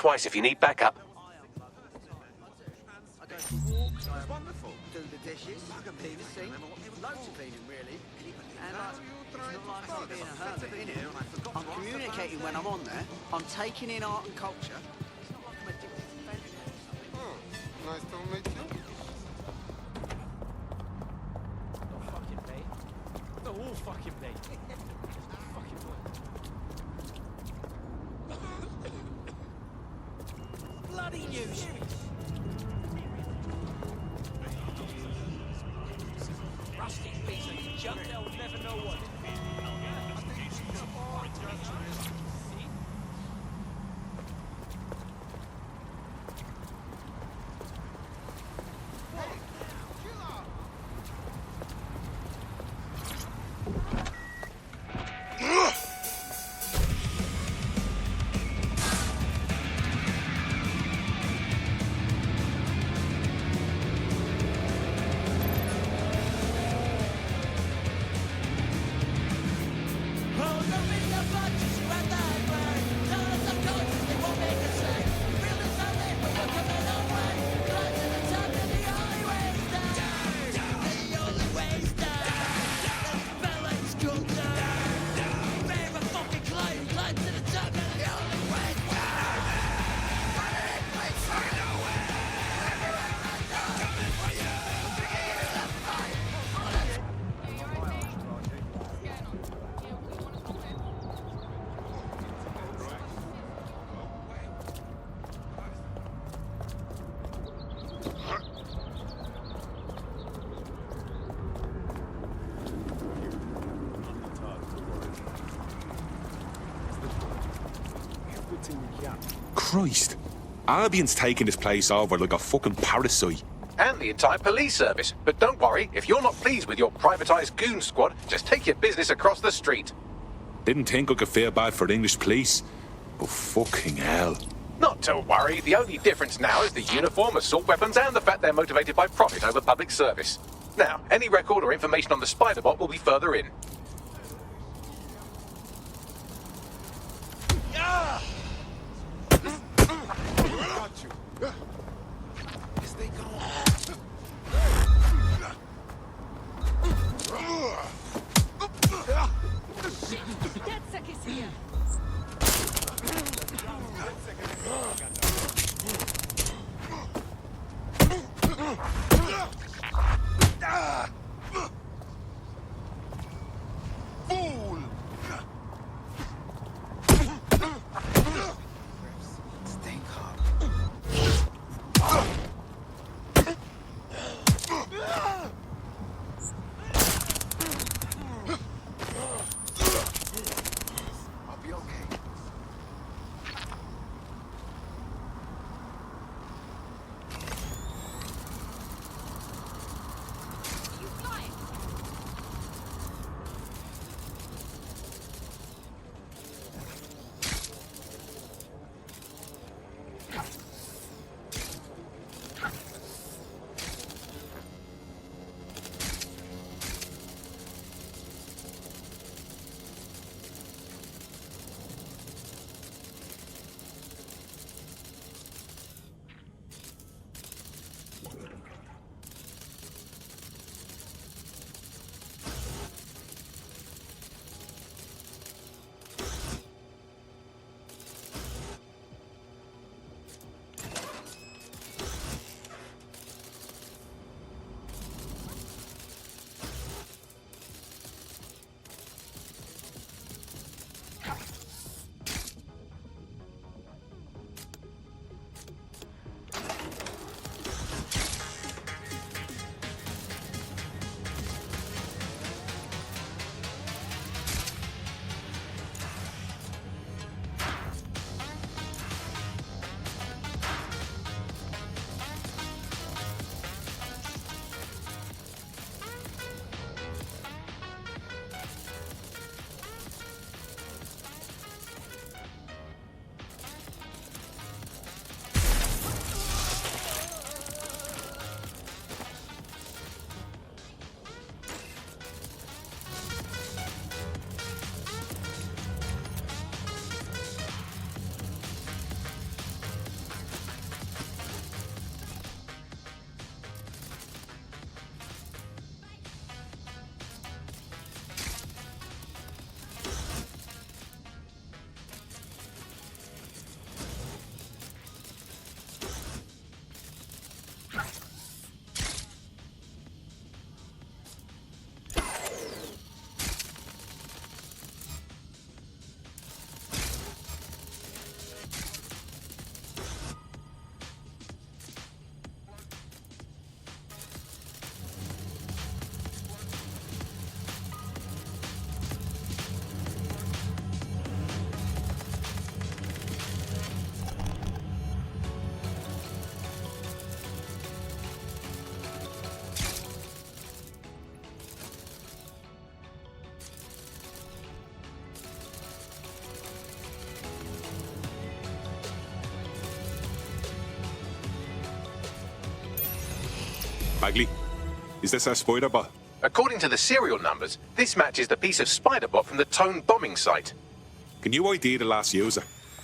Twice if you need backup. I go for walks, I wonderful. Do the dishes, I can clean the sink, loads of cleaning really. And it's not like I'm being a hermit, innit? I'm communicating when I'm on there, I'm taking in art and culture. It's not like I'm addicted to failing. Nice to meet you. No fucking mate. No fucking mate. Fucking what? Bloody news. Rusty piece of junk, they'll never know what. Christ. Albion's taking this place over like a fucking parasite. And the entire police service. But don't worry, if you're not pleased with your privatised goon squad, just take your business across the street. Didn't think I could feel bad for the English police. But fucking hell. Not to worry, the only difference now is the uniform, assault weapons, and the fact they're motivated by profit over public service. Now, any record or information on the Spider-Bot will be further in. Deadsec is here. Fool! Stink up. Bagley, is this a spider bot? According to the serial numbers, this matches the piece of Spiderbot from the Tone bombing site. Can you ID the last user?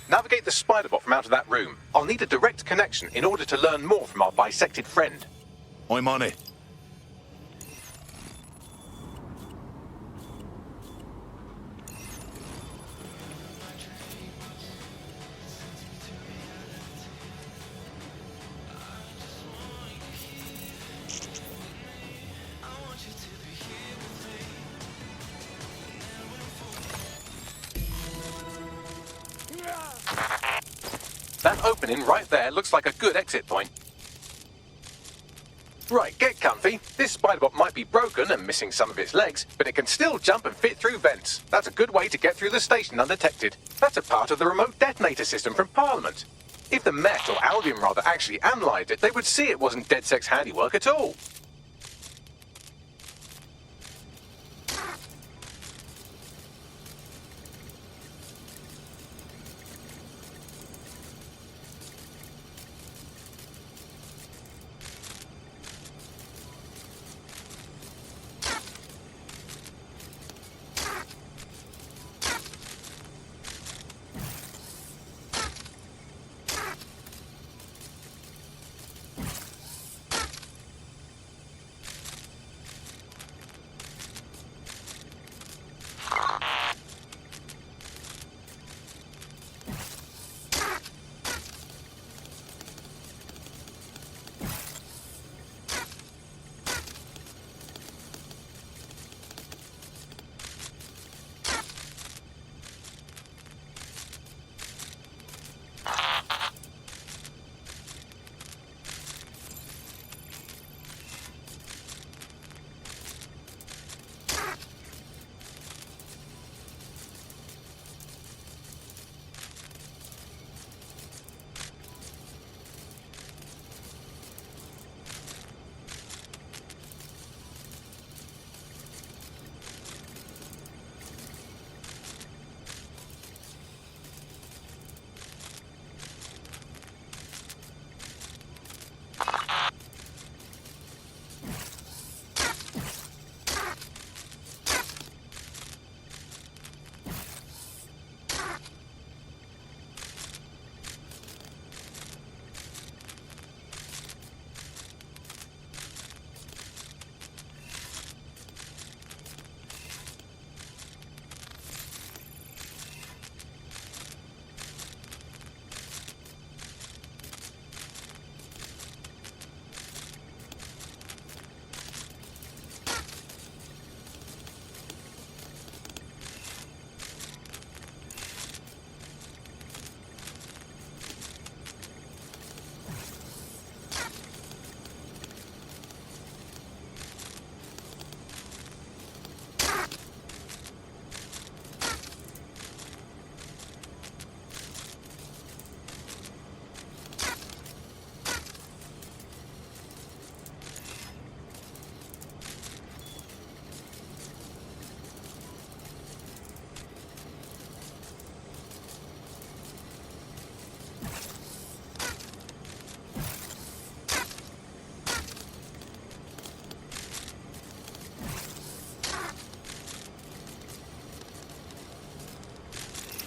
Navigate the Spiderbot from out of that room. I'll need a direct connection in order to learn more from our bisected friend. I'm on it. That opening right there looks like a good exit point. Right, get comfy. This Spiderbot might be broken and missing some of its legs, but it can still jump and fit through vents. That's a good way to get through the station undetected. That's a part of the remote detonator system from Parliament. If the Met, or Albion rather, actually analysed it, they would see it wasn't DedSec's handiwork at all.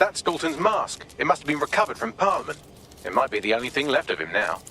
That's Dalton's mask. It must have been recovered from Parliament. It might be the only thing left of him now.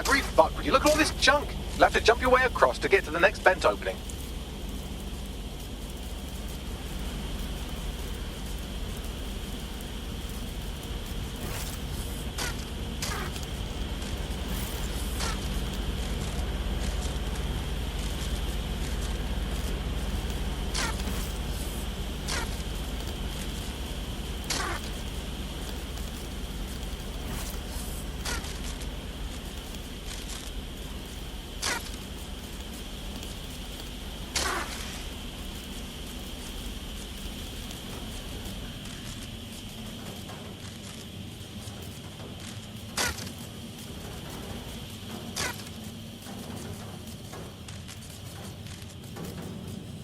Every fuck, would you look at all this junk? You'll have to jump your way across to get to the next vent opening.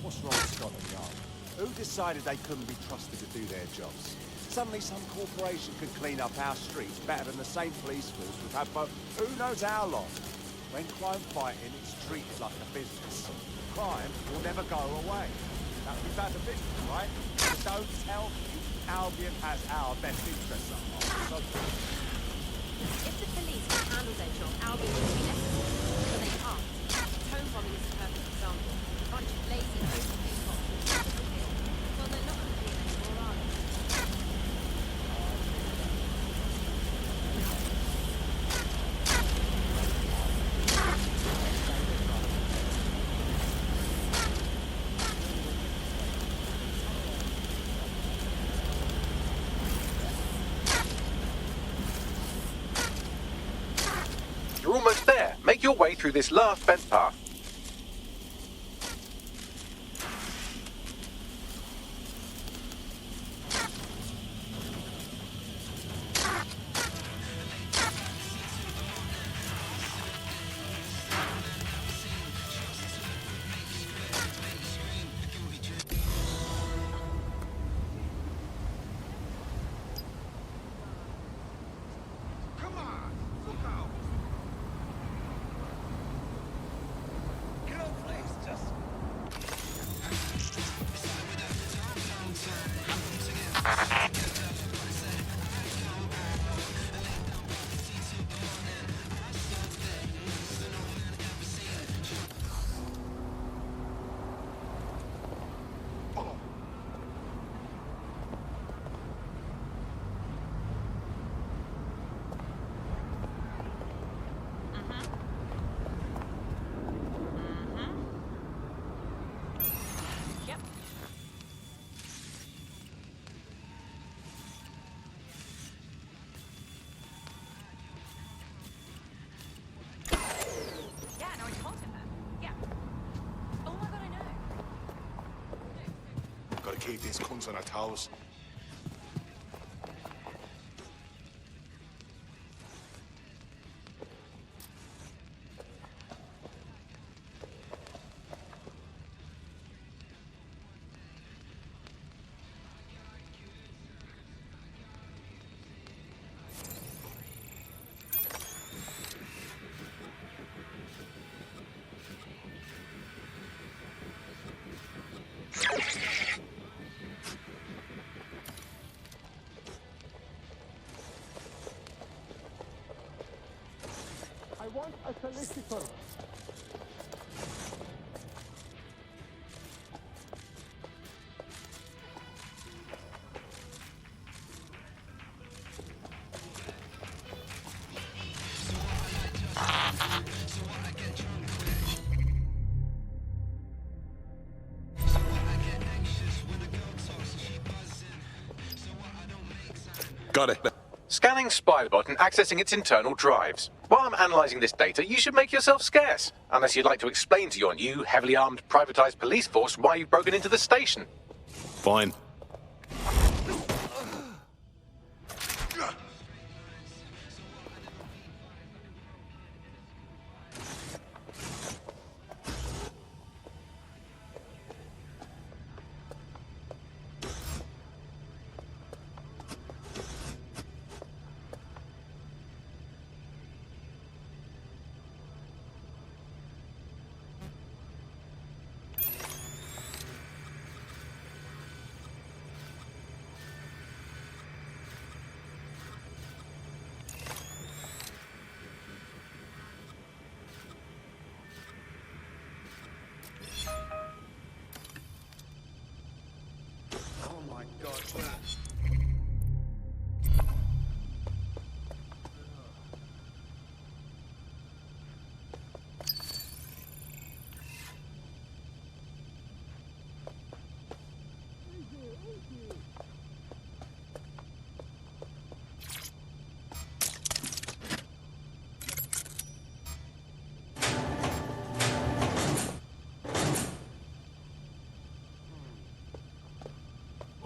What's wrong with Scotland Yard? Who decided they couldn't be trusted to do their jobs? Suddenly some corporation could clean up our streets better than the same police force we've had for who knows how long. When crime fighting is treated like a business, crime will never go away. That would be bad for business, right? But don't tell me Albion has our best interests at heart. If the police can handle their job, Albion would be necessary, but they can't. Home bombing is a perfect example. A bunch of lazy, overpaid cops with nothing to kill. Well, they're not going to be anymore, are they? You're almost there. Make your way through this last vent path. Come on, look out! Yep. Yeah, no, I told him that. Yeah. Oh my god, I know. Gotta keep these cunts on our toes. I want a solicitor. Got it. Scanning Spybot and accessing its internal drives. While I'm analysing this data, you should make yourself scarce. Unless you'd like to explain to your new, heavily armed, privatised police force why you've broken into the station. Fine.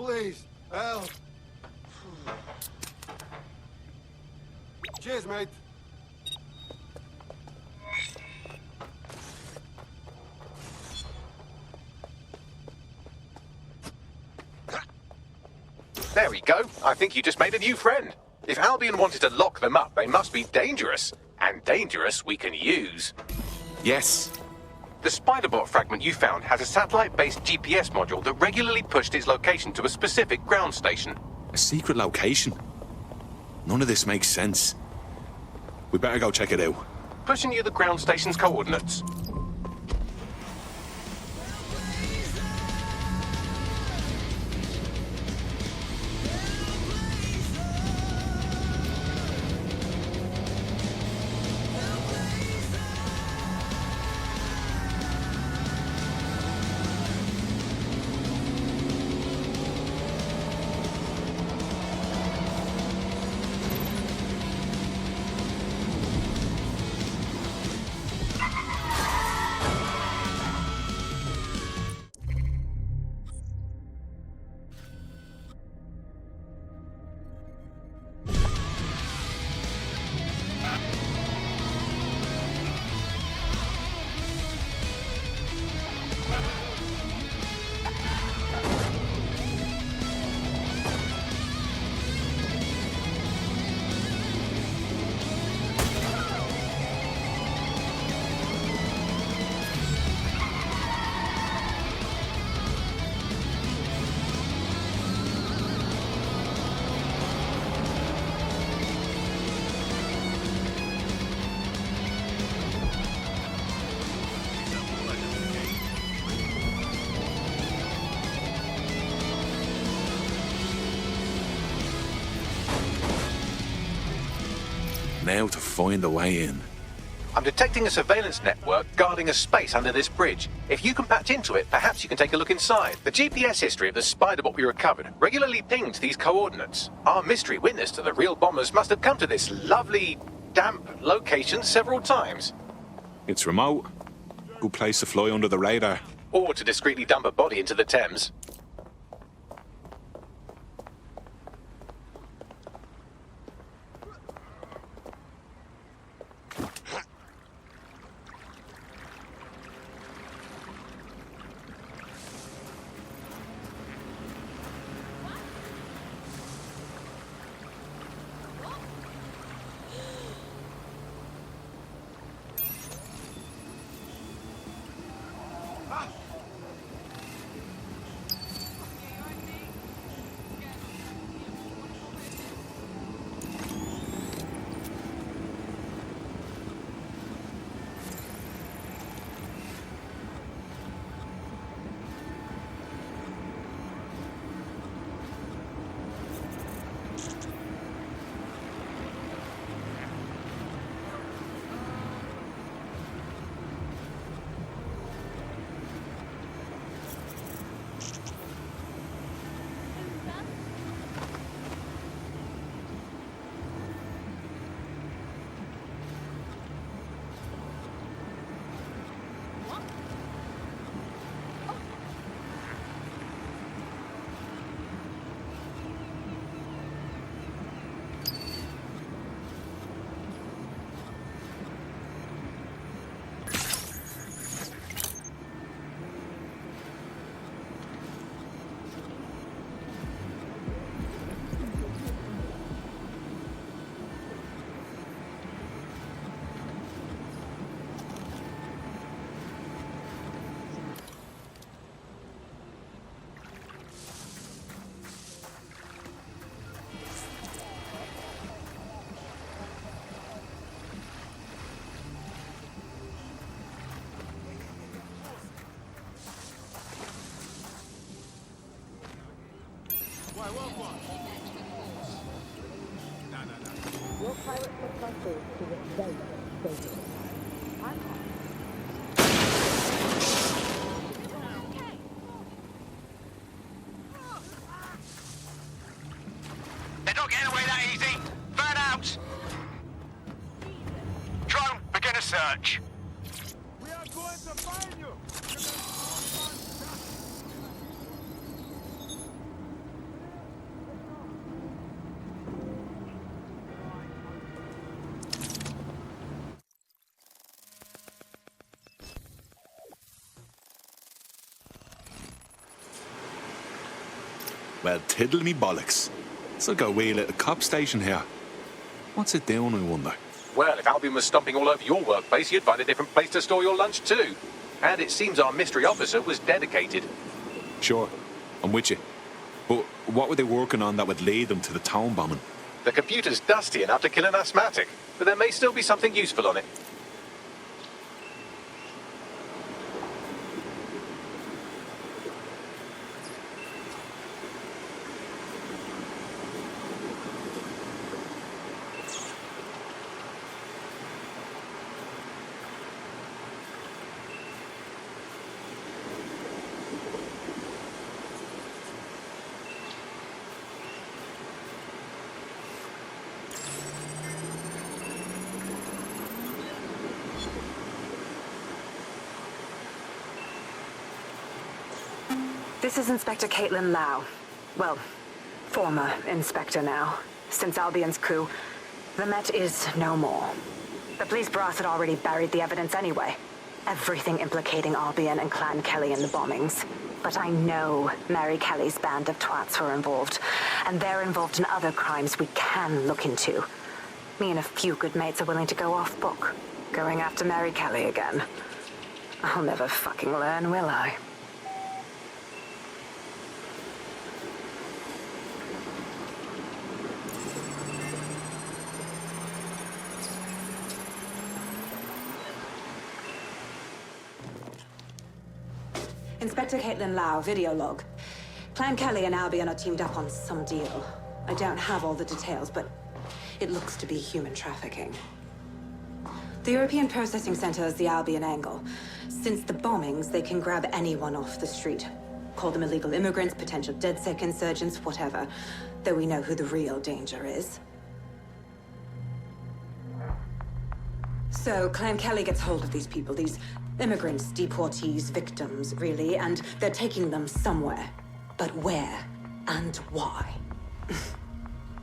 please. Help. Cheers, mate. There we go. I think you just made a new friend. If Albion wanted to lock them up, they must be dangerous. And dangerous we can use. Yes. The Spiderbot fragment you found has a satellite-based GPS module that regularly pushed its location to a specific ground station. A secret location. None of this makes sense. We better go check it out. Pushing you the ground station's coordinates. Now to find a way in. I'm detecting a surveillance network guarding a space under this bridge. If you can patch into it, perhaps you can take a look inside. The GPS history of the Spiderbot we recovered regularly pings these coordinates. Our mystery witness to the real bombers must have come to this lovely, damp location several times. It's remote. Good place to fly under the radar. Or to discreetly dump a body into the Thames. Your pilot took my food to the very station. I'm happy. They're not getting away that easy. Burn out. Drone, begin a search. We are going to find you. Well, tiddle me bollocks. It's like a wee little cop station here. What's it doing, I wonder? Well, if Albion was stomping all over your workplace, you'd find a different place to store your lunch too. And it seems our mystery officer was dedicated. Sure, I'm with you. But what were they working on that would lead them to the town bombing? The computer's dusty enough to kill an asthmatic, but there may still be something useful on it. This is Inspector Caitlin Lau. Well, former inspector now. Since Albion's coup, the Met is no more. The police brass had already buried the evidence anyway. Everything implicating Albion and Clan Kelly in the bombings. But I know Mary Kelly's band of twats were involved, and they're involved in other crimes we can look into. Me and a few good mates are willing to go off book, going after Mary Kelly again. I'll never fucking learn, will I? Inspector Caitlin Lau, video log. Clan Kelly and Albion are teamed up on some deal. I don't have all the details, but it looks to be human trafficking. The European Processing Center is the Albion angle. Since the bombings, they can grab anyone off the street. Call them illegal immigrants, potential DedSec insurgents, whatever. Though we know who the real danger is. So, Clan Kelly gets hold of these people, these immigrants, deportees, victims, really, and they're taking them somewhere. But where and why?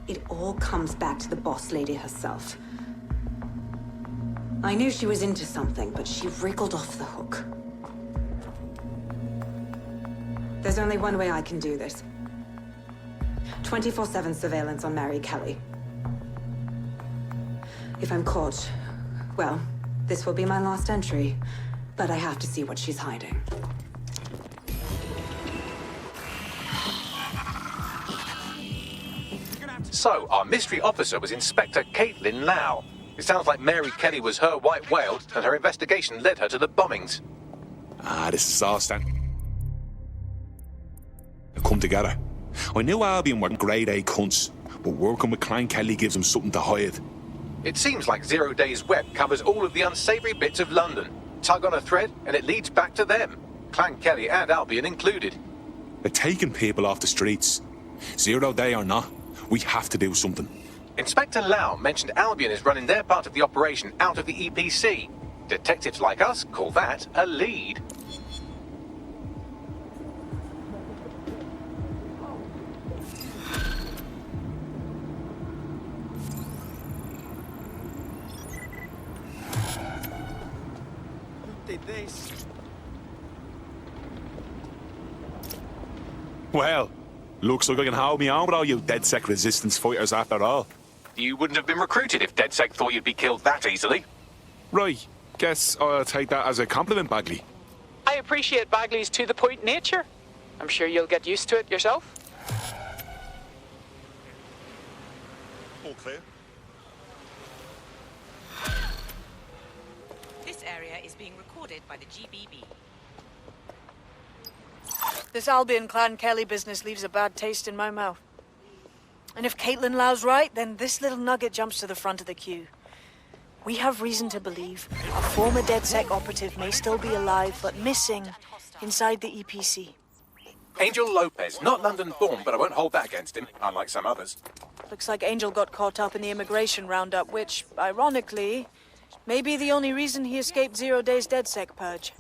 It all comes back to the boss lady herself. I knew she was into something, but she wriggled off the hook. There's only one way I can do this. 24/7 surveillance on Mary Kelly. If I'm caught, well, this will be my last entry. But I have to see what she's hiding. So, our mystery officer was Inspector Caitlin Lau. It sounds like Mary Kelly was her white whale, and her investigation led her to the bombings. Ah, this is all starting to come together. I knew Albion weren't grade A cunts, but working with Clan Kelly gives them something to hide. It seems like Zero Days Web covers all of the unsavory bits of London. Tug on a thread, and it leads back to them. Clan Kelly and Albion included. They're taking people off the streets. 0 day or not, we have to do something. Inspector Lau mentioned Albion is running their part of the operation out of the EPC. Detectives like us call that a lead. This. Well, looks like I can hold me on with all you DedSec resistance fighters after all. You wouldn't have been recruited if DedSec thought you'd be killed that easily. Right, guess I'll take that as a compliment, Bagley. I appreciate Bagley's to-the-point nature. I'm sure you'll get used to it yourself. All clear. This area is being recorded by the GBB. This Albion Clan Kelly business leaves a bad taste in my mouth. And if Caitlin Lau's right, then this little nugget jumps to the front of the queue. We have reason to believe a former DedSec operative may still be alive, but missing inside the EPC. Angel Lopez, not London-born, but I won't hold that against him, unlike some others. Looks like Angel got caught up in the immigration roundup, which, ironically, may be the only reason he escaped 0 Days DedSec purge.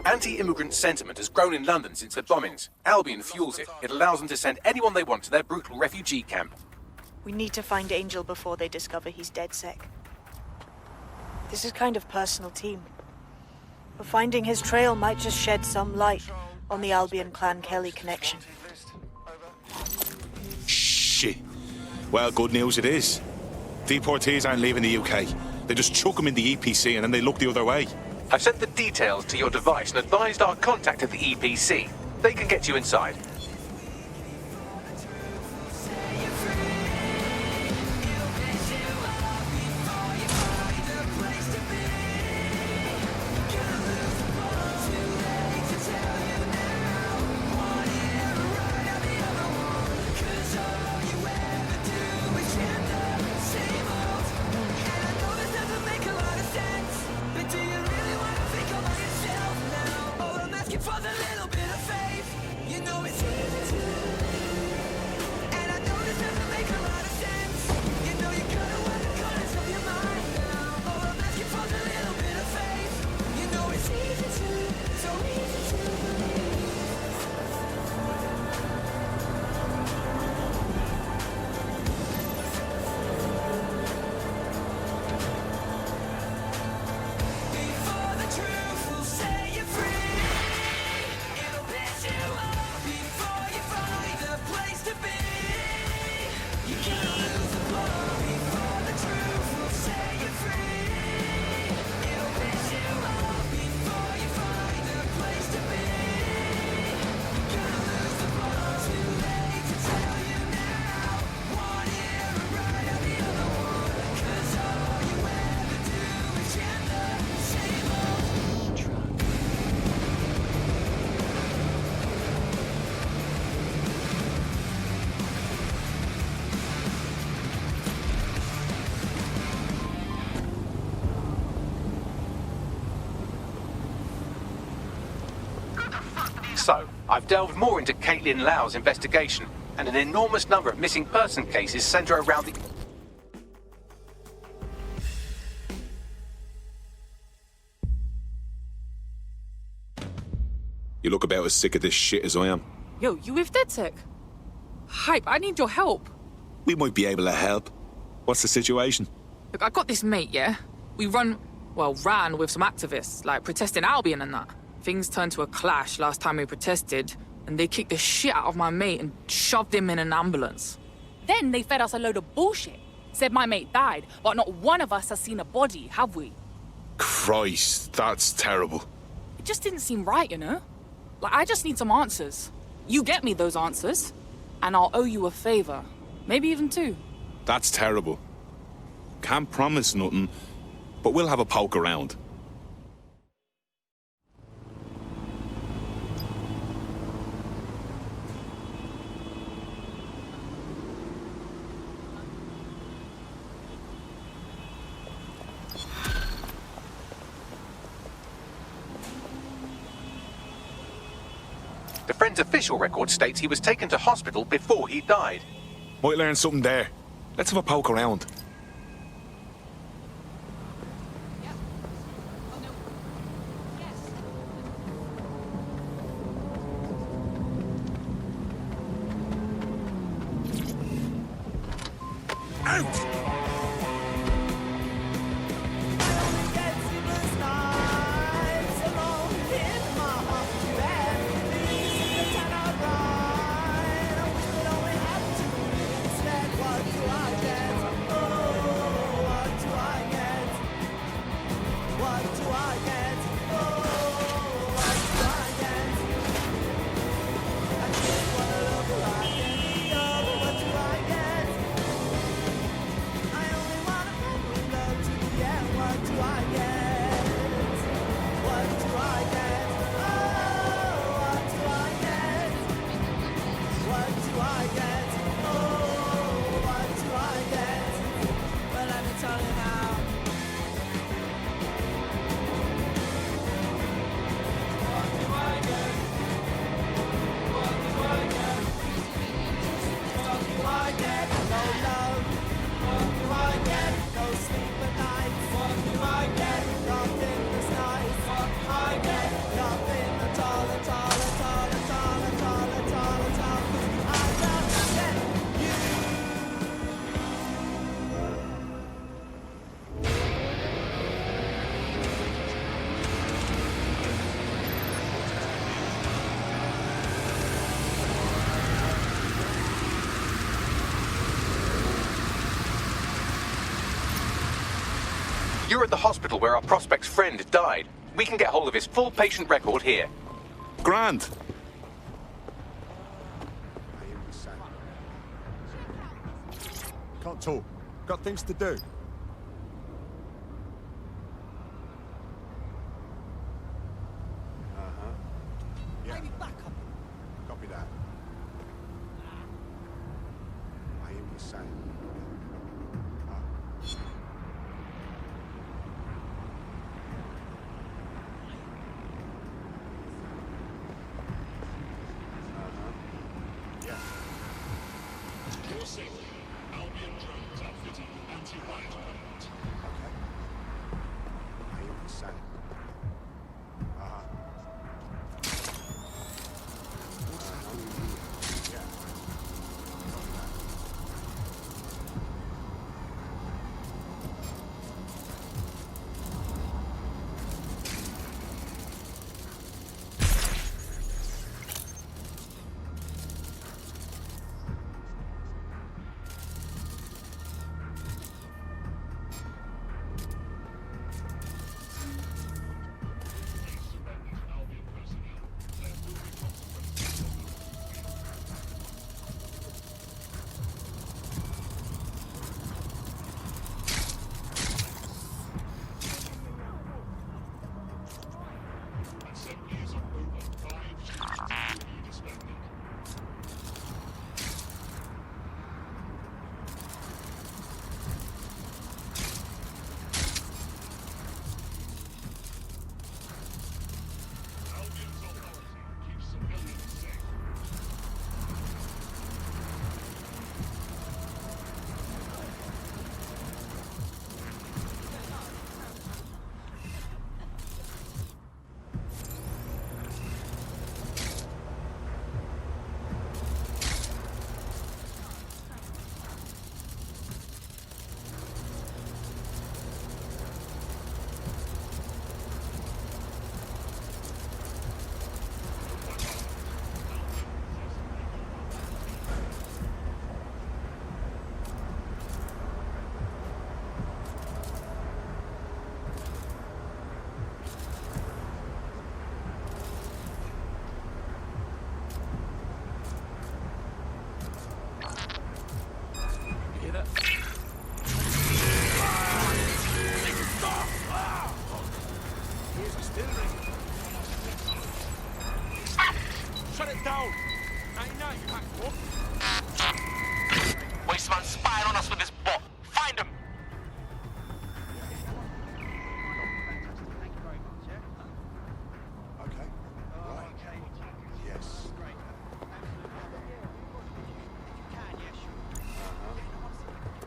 Anti-immigrant sentiment has grown in London since the bombings. Albion fuels it. It allows them to send anyone they want to their brutal refugee camp. We need to find Angel before they discover he's DedSec. This is kind of personal team. But finding his trail might just shed some light on the Albion Clan Kelly connection. shit. Well, good news it is. Deportees aren't leaving the UK. They just chuck them in the EPC and then they look the other way. I've sent the details to your device and advised our contact at the EPC. They can get you inside. So, I've delved more into Caitlin Lau's investigation, and an enormous number of missing person cases centre around the... You look about as sick of this shit as I am. Yo, you with DedSec? Hype, I need your help. We might be able to help. What's the situation? Look, I got this mate, yeah? We ran with some activists, like protesting Albion and that. Things turned to a clash last time we protested, and they kicked the shit out of my mate and shoved him in an ambulance. Then they fed us a load of bullshit. Said my mate died, but not one of us has seen a body, have we? Christ, that's terrible. It just didn't seem right, you know? Like, I just need some answers. You get me those answers, and I'll owe you a favor. Maybe even two. That's terrible. Can't promise nothing, but we'll have a poke around. The friend's official record states he was taken to hospital before he died. Might learn something there. Let's have a poke around. Out! You're at the hospital where our prospect's friend died. We can get hold of his full patient record here. Grand. Can't talk. Got things to do. Yeah. Maybe back up. Copy that. I hear what you're saying. Yeah. Your safety. Albion drones outfitted with anti-riot equipment. Okay. I hear what you're saying. Wasteman spying on us with his bot. Find him! Okay. Right. Yes.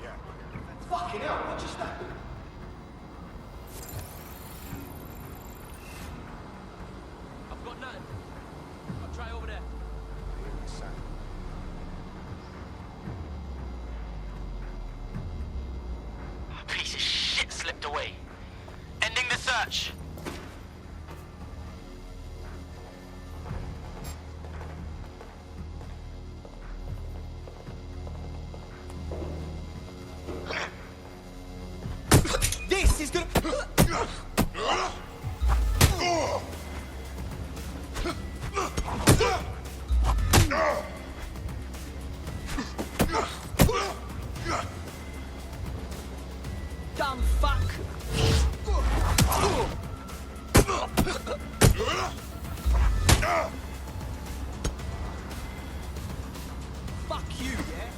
Yeah. Fucking hell, what just happened? I've got nothing. I'll try over there. I hear what you're saying. A piece of shit slipped away. Ending the search. This is gonna... Dumb fuck! Fuck you, yeah?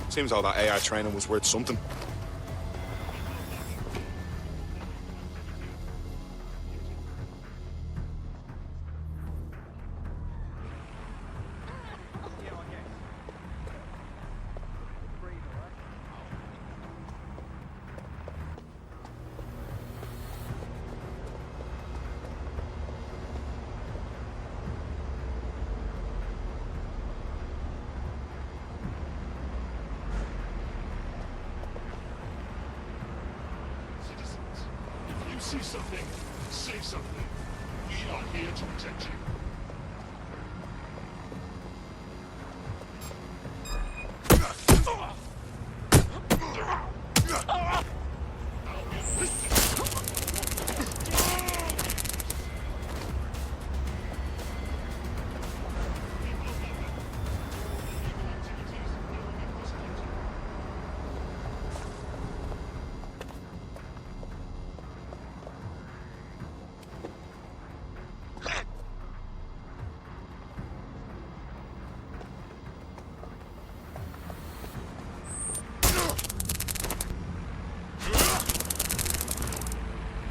Seems all that AI training was worth something. you see something, say something. We are here to protect you.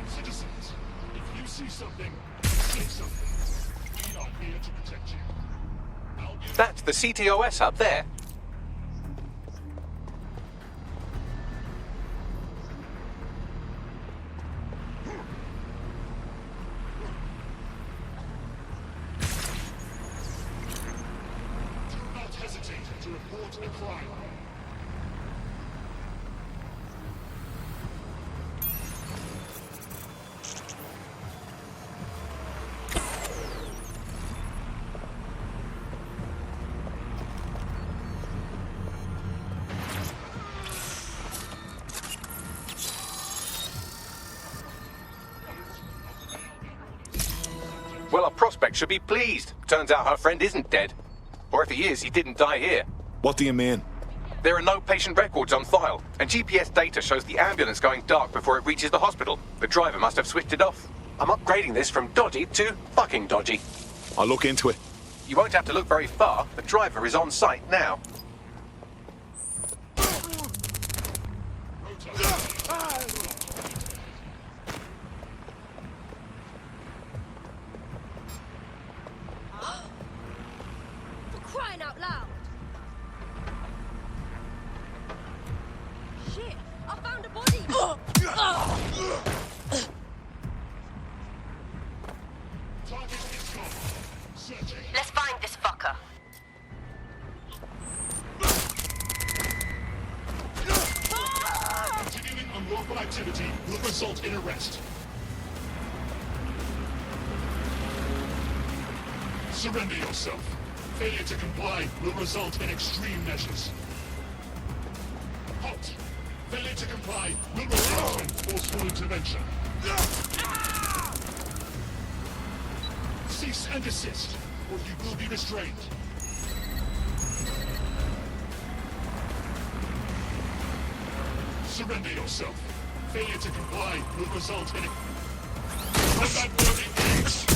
Citizens, if you see something, say something. We are here to protect you. That's the CTOS up there. Do not hesitate to report a crime. Well, our prospect should be pleased. Turns out her friend isn't dead. Or if he is, he didn't die here. What do you mean? There are no patient records on file, and GPS data shows the ambulance going dark before it reaches the hospital. The driver must have switched it off. I'm upgrading this from dodgy to fucking dodgy. I'll look into it. You won't have to look very far. The driver is on site now. For crying out loud! Shit! I found a body! Let's find this fucker. Continuing unlawful activity will result in arrest. Surrender yourself. Failure to comply will result in extreme measures. Halt. Failure to comply will result in forceful intervention. Cease and desist, or you will be restrained. Surrender yourself. Failure to comply will result in combat mode engaged.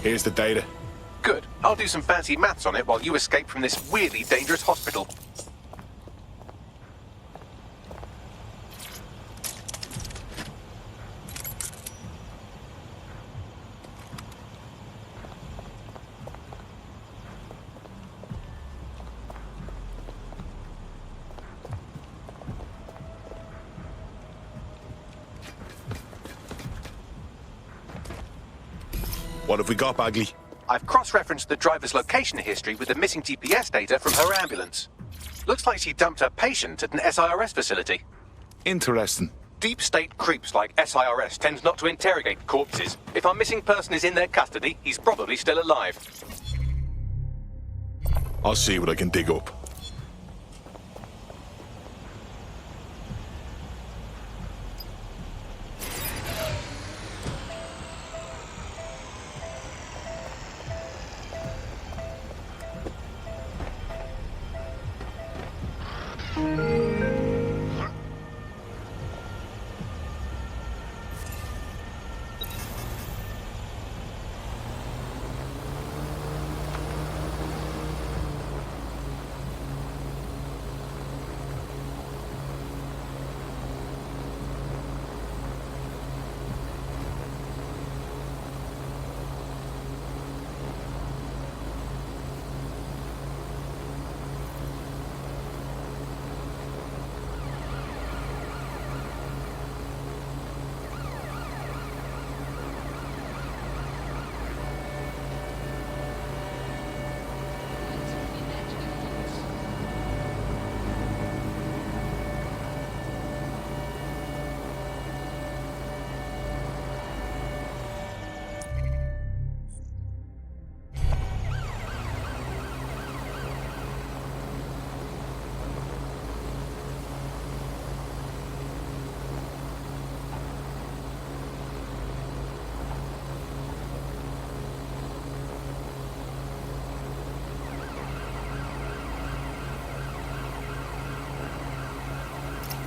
Here's the data. Good. I'll do some fancy maths on it while you escape from this weirdly dangerous hospital. What have we got, Bagley? I've cross-referenced the driver's location history with the missing GPS data from her ambulance. Looks like she dumped her patient at an SIRS facility. Interesting. Deep state creeps like SIRS tend not to interrogate corpses. If our missing person is in their custody, he's probably still alive. I'll see what I can dig up.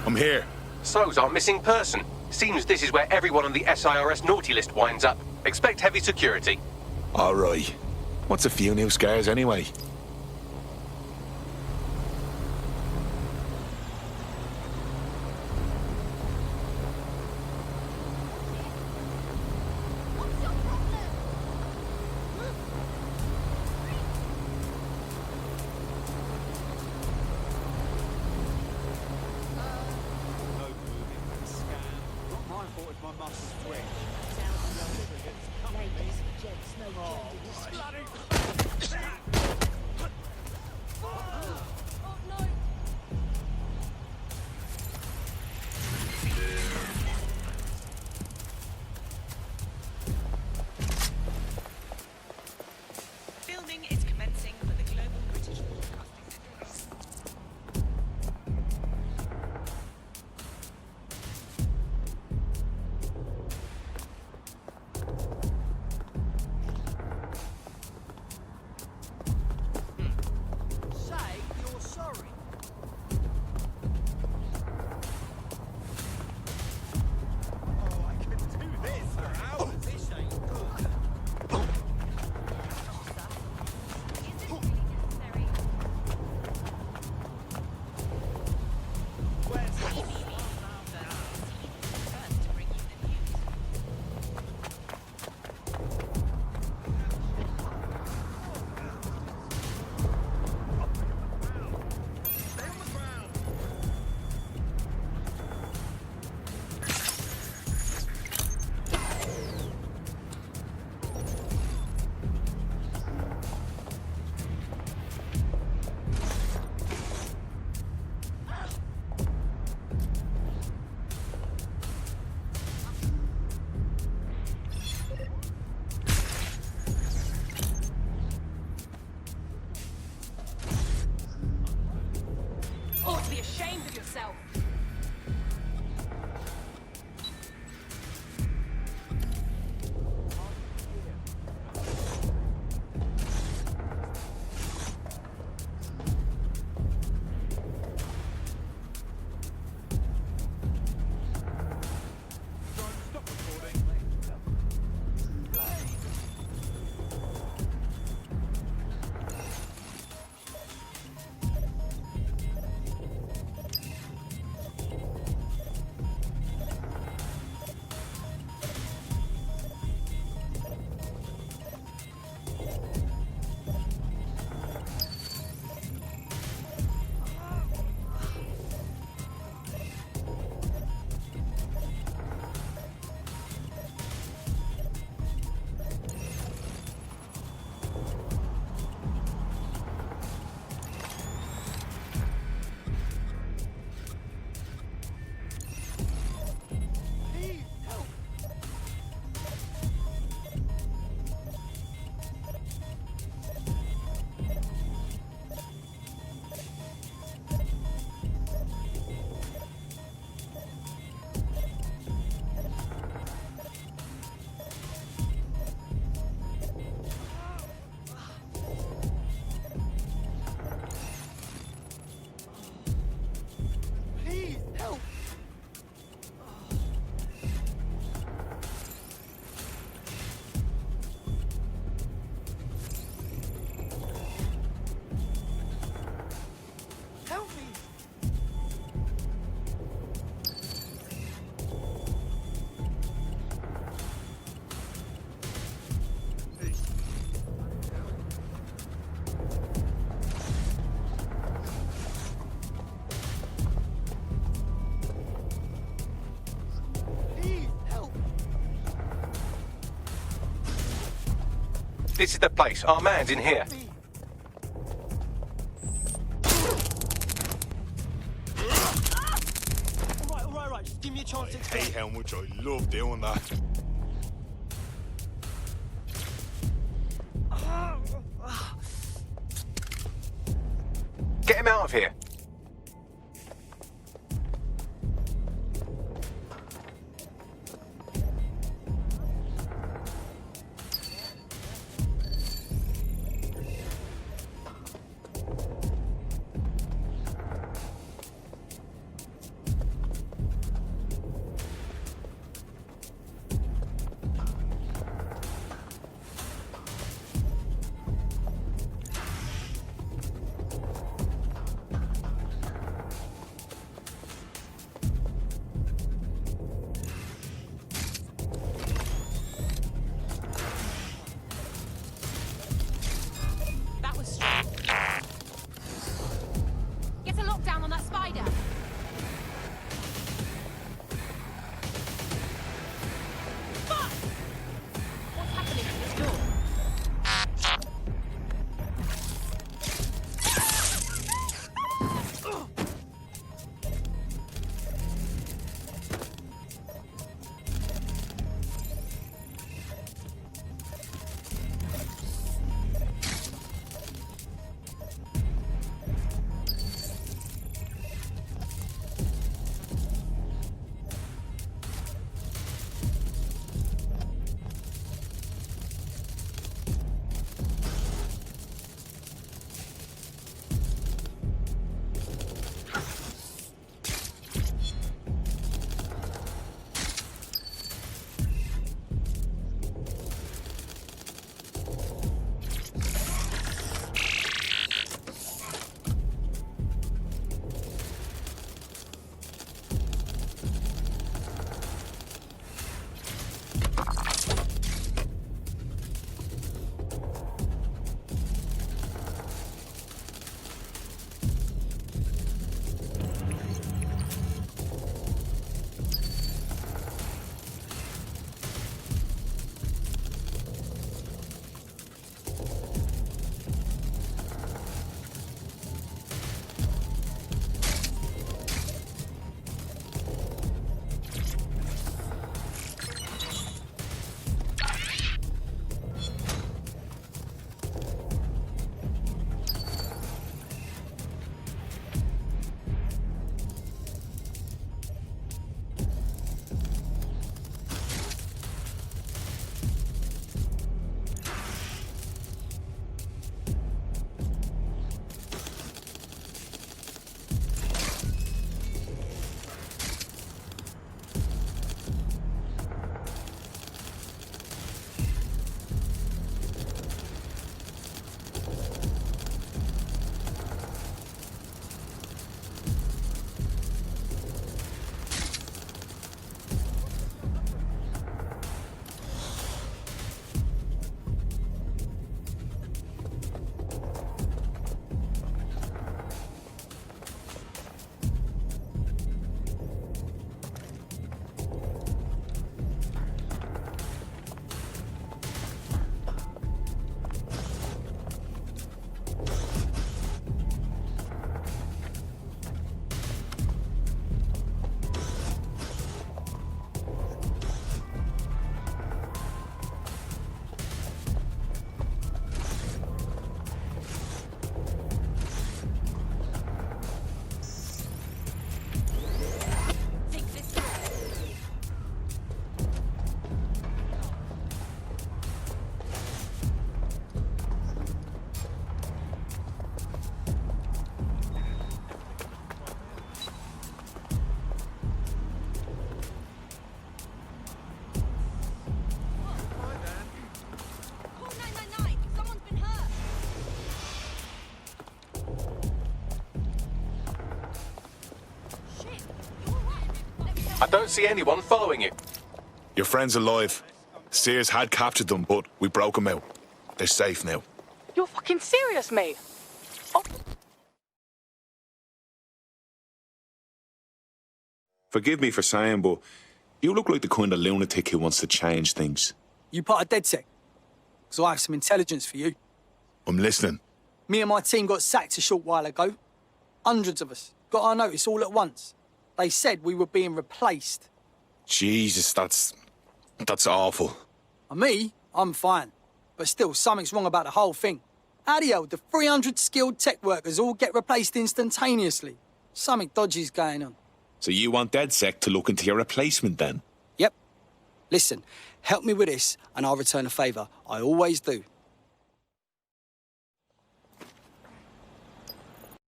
I'm here. So's our missing person. Seems this is where everyone on the SIRS naughty list winds up. Expect heavy security. All right. What's a few new scars anyway? Not my fault if my muscles twitch. Ladies and gents, no gender Filming is commencing for the Global British Broadcasting Network. Say you're sorry. Oh, I could do this for hours. This ain't good. Ought to be ashamed of yourself. This is the place. Our man's in here. All right. Just give me a chance to explain. Hey, how much I love doing that. Get him out of here. I don't see anyone following you. Your friend's alive. Sears had captured them, but we broke them out. They're safe now. You're fucking serious, mate? Forgive me for saying, but you look like the kind of lunatic who wants to change things. You part of DedSec? Because I have some intelligence for you. I'm listening. Me and my team got sacked a short while ago. Hundreds of us got our notice all at once. They said we were being replaced. Jesus, that's awful. Me, I'm fine. But still, something's wrong about the whole thing. How the hell do 300 skilled tech workers all get replaced instantaneously? Something dodgy's going on. So you want DedSec to look into your replacement then? Yep. Listen, help me with this and I'll return a favour. I always do.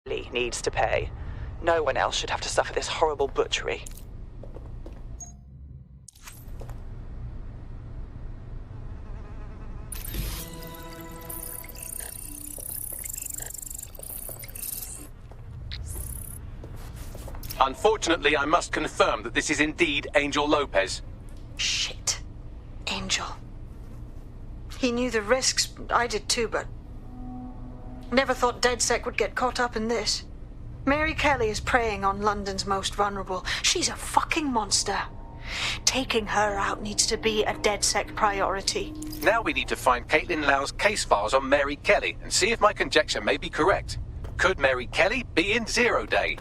Lee needs to pay. No one else should have to suffer this horrible butchery. Unfortunately, I must confirm that this is indeed Angel Lopez. Shit. Angel. He knew the risks. I did too, but... never thought DedSec would get caught up in this. Mary Kelly is preying on London's most vulnerable. She's a fucking monster. Taking her out needs to be a DedSec priority. Now we need to find Caitlin Lau's case files on Mary Kelly and see if my conjecture may be correct. Could Mary Kelly be in Zero Day?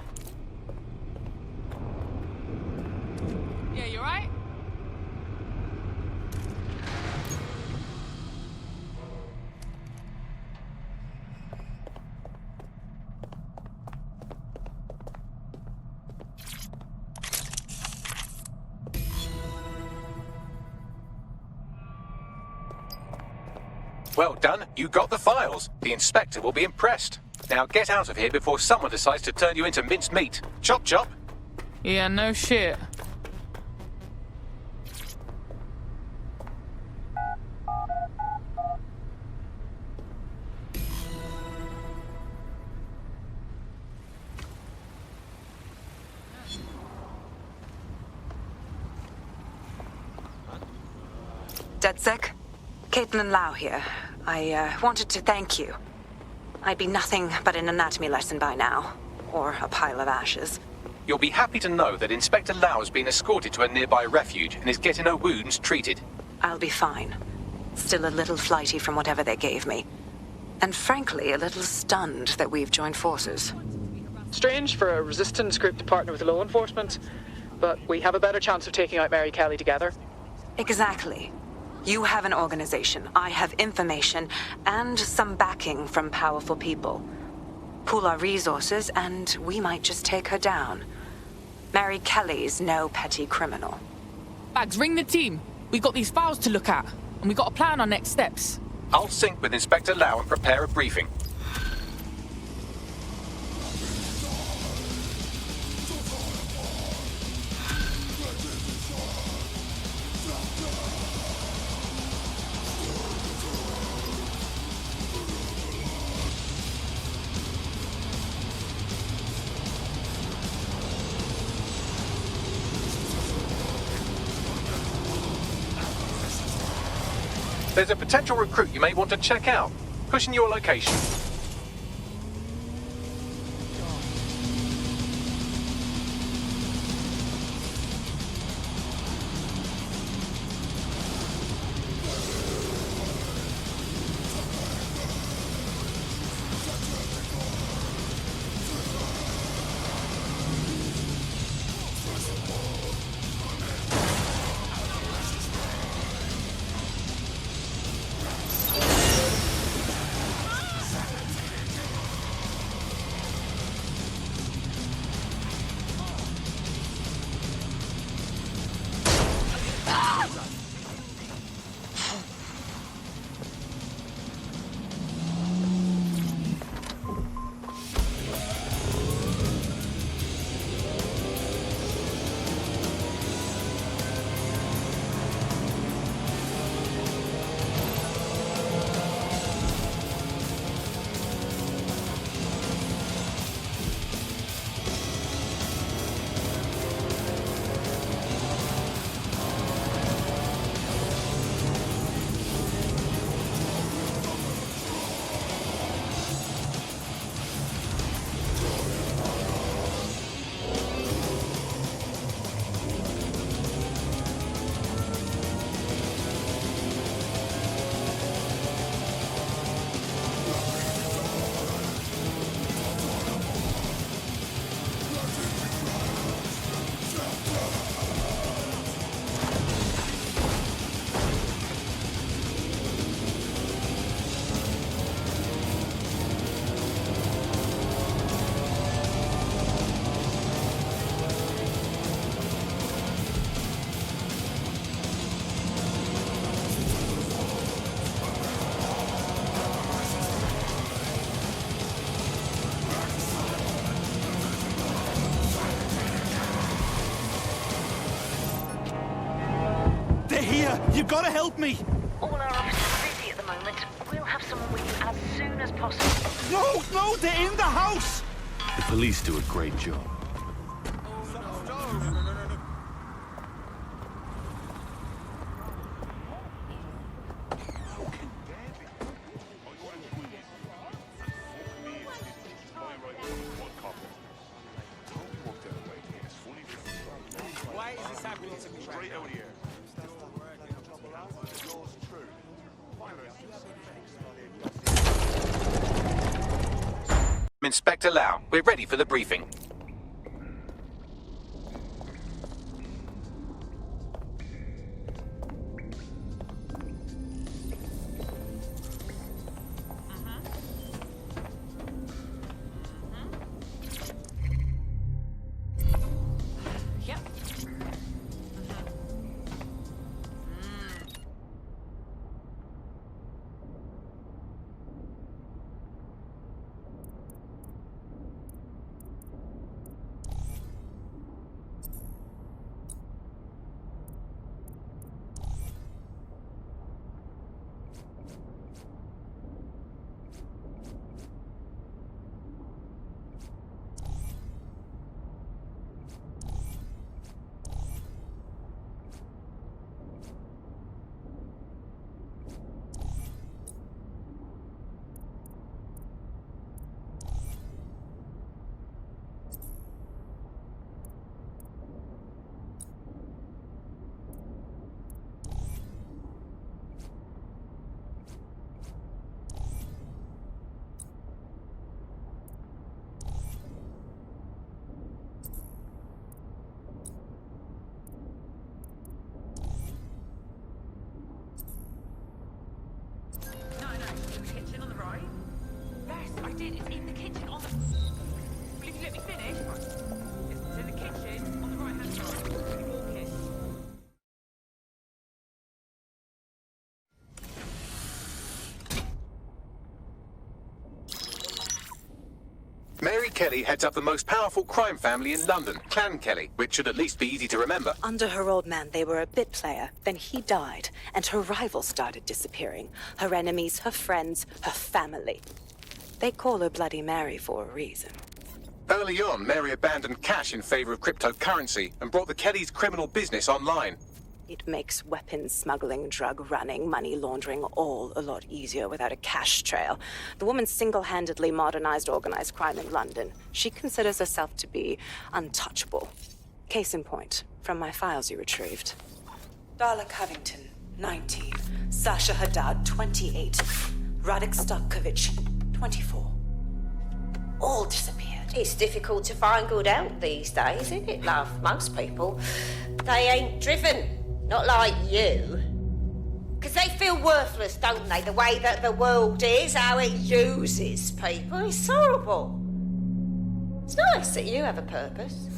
Yeah, you right? Well done, you got the files. The inspector will be impressed. Now get out of here before someone decides to turn you into minced meat. Chop chop. Yeah, no shit. DedSec? Caitlin Lau here. I wanted to thank you. I'd be nothing but an anatomy lesson by now. Or a pile of ashes. You'll be happy to know that Inspector Lau has been escorted to a nearby refuge and is getting her wounds treated. I'll be fine. Still a little flighty from whatever they gave me. And frankly, a little stunned that we've joined forces. Strange for a resistance group to partner with law enforcement, but we have a better chance of taking out Mary Kelly together. Exactly. You have an organization, I have information, and some backing from powerful people. Pool our resources, and we might just take her down. Mary Kelly's no petty criminal. Bags, ring the team. We got these files to look at, and we got to plan our next steps. I'll sync with Inspector Lau and prepare a briefing. There's a potential recruit you may want to check out. Pushing your location. You've got to help me! All our officers are busy at the moment. We'll have someone with you as soon as possible. No, they're in the house! The police do a great job. Why is this happening to me right now? Inspector Lau, we're ready for the briefing. Yep. Mary Kelly heads up the most powerful crime family in London, Clan Kelly, which should at least be easy to remember. Under her old man, they were a bit player. Then he died, and her rivals started disappearing. Her enemies, her friends, her family. They call her Bloody Mary for a reason. Early on, Mary abandoned cash in favor of cryptocurrency and brought the Kellys' criminal business online. It makes weapons smuggling, drug running, money laundering all a lot easier without a cash trail. The woman single-handedly modernized organized crime in London. She considers herself to be untouchable. Case in point, from my files you retrieved. Darla Covington, 19. Sasha Haddad, 28. Radek Starkovich, 24. All disappeared. It's difficult to find good help these days, isn't it, love? Most people, they ain't driven. Not like you. Because they feel worthless, don't they? The way that the world is, how it uses people. It's horrible. It's nice that you have a purpose.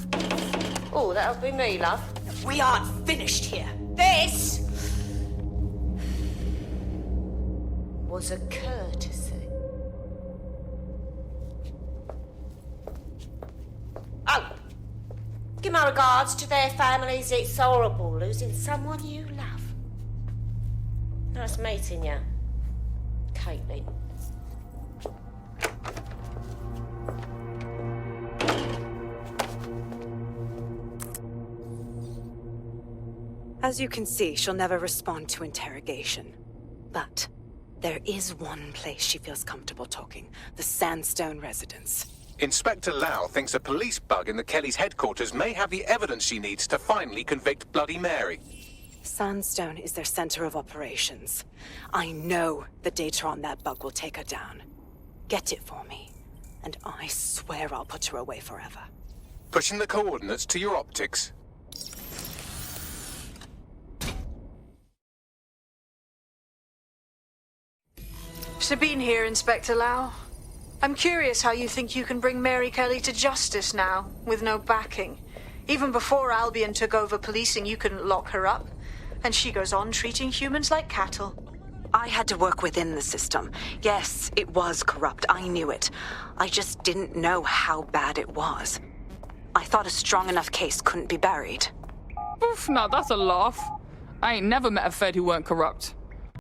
Oh, that'll be me, love. We aren't finished here. This was a courtesy. Oh, give my regards to their families. It's horrible losing someone you love. Nice meeting you, Caitlin. As you can see, she'll never respond to interrogation. But there is one place she feels comfortable talking. The Sandstone residence. Inspector Lau thinks a police bug in the Kellys' headquarters may have the evidence she needs to finally convict Bloody Mary. Sandstone is their center of operations. I know the data on that bug will take her down. Get it for me, and I swear I'll put her away forever. Pushing the coordinates to your optics. Sabine here, Inspector Lau. I'm curious how you think you can bring Mary Kelly to justice now, with no backing. Even before Albion took over policing, you couldn't lock her up. And she goes on treating humans like cattle. I had to work within the system. Yes, it was corrupt. I knew it. I just didn't know how bad it was. I thought a strong enough case couldn't be buried. Oof, now that's a laugh. I ain't never met a Fed who weren't corrupt.